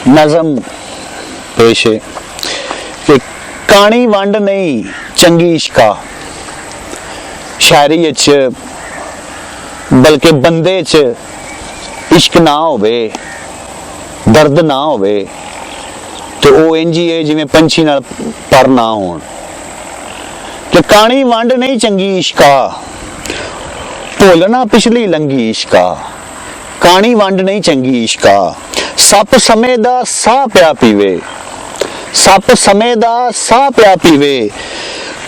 नज़म पेश है कि कानी वंड नहीं चंगी इश्का। शायरी बल्कि बंदे च इश्क ना होवे, दर्द ना होवे तो वो इंज ही है जिवें पंछी नाल पर ना होण। कि कानी वंड नहीं चंगी इश्का, भुलना पिछली लंघी इश्का। कानी वंड नहीं चंगी इश्का, सप समय दा साह पिया पीवे, सप समय दा साह पिया पीवे,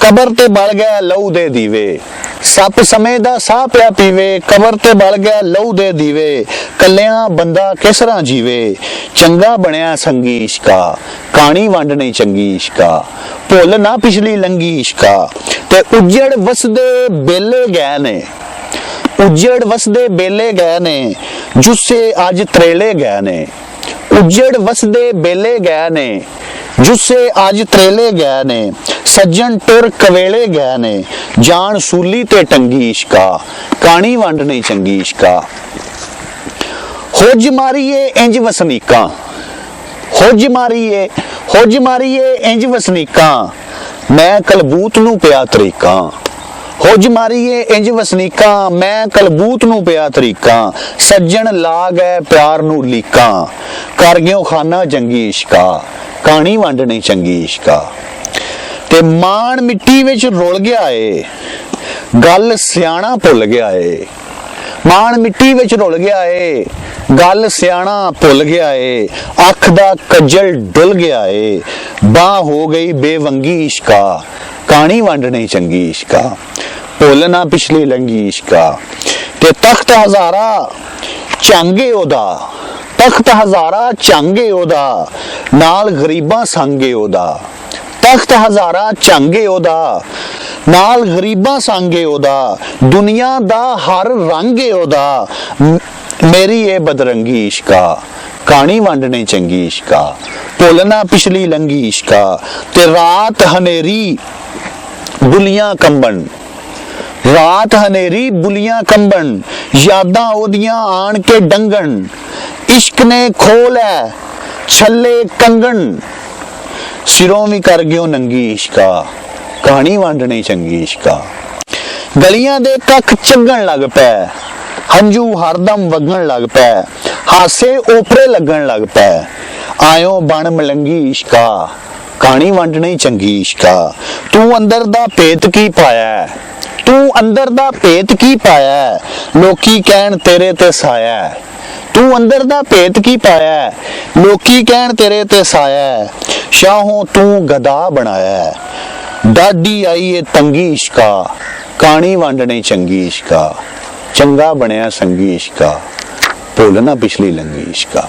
कबर ते बल गया लहू दे दीवे। सप समय दा साह पिया पीवे, कबर ते बल गया लहू दे दीवे, कलिया बंदा किस तरह जीवे, चंगा बनया संगी इश्का। कानी वंड नहीं चंगी इश्का, भुल ना पिछली लंघी इश्का। ते उजड़ वसदे बेले गए ने, उजड़ वसदे बेले गए ने, जुस्से आज त्रेले गए ने। उजड़ वसदे बेले गए ने, जुस्से आज त्रेले गए ने, सज्जन टुर कवेले गए ने, जान सूली ते टंगी इश्का। कानी वंड नहीं चंगी इश्का। हुज मारीए इंज वसनीका, हुज मारीए इंज वसनीका, मैं कलबूत नू पिया तरीका। हुज मारीए इंज वसनीका, मैं कलबूत नू पिया तरीका, सज्जन ला गए प्यार नू लीका, कर गयो खाना जंगी इश्का। कानी वंड नहीं चंगी इश्का। ते मान मिट्टी विच रुल गया है, गल सियाणा भुल गया है। मान मिट्टी विच रुल गया है, गल सियाणा भुल गया है, अख दा कज्जल डुल गया है, बाह हो गई बेवंगी इश्का। कानी वंड नहीं चंगी इश्का, भुलना पिछली लंघी इश्का। ते तख्त हजारा चांगे ओदा, तख्त हजारा चांगे ओदा, नाल गरीबां संगे ओदा। तख्त हजारा चांगे ओदा, नाल गरीबां संगे ओदा, दुनिया दा हर रंगे ओदा, मेरी ये बदरंगी इश्का। कानी वंड नहीं चंगी इश्का, भुलना पिछली लंघी इश्का। ते रात हनेरी बुलियां कंबन, रात हनेरी बुलियां कंबन, यादां ओदियां आन के डंगन, इश्क ने खोल है छल्ले कंगन, सिरों भी कर गयो नंगी इश्का। कानी वंड नहीं चंगी इश्का। गलियां दे कख चंगन लग पै, हंजू हरदम वगन लग पै, हासे ओपरे लगन लग पै, आयो बन मलंगी इश्का। कानी वंड नहीं चंगी इश्का। तू अंदर दा भेत की पाया, तू अंदर दा भेत की पाया, लोकी कहन तेरे ते साया। तू अंदर दा भेत की पाया, लोकी कहन तेरे ते साया, शाहों तू गदा बनाया, डाडी आई ये तंगी इश्का। कानी वंड नहीं चंगी इश्का, चंगा बनया संगी इश्का, भुलना पिछली लंघी इश्का।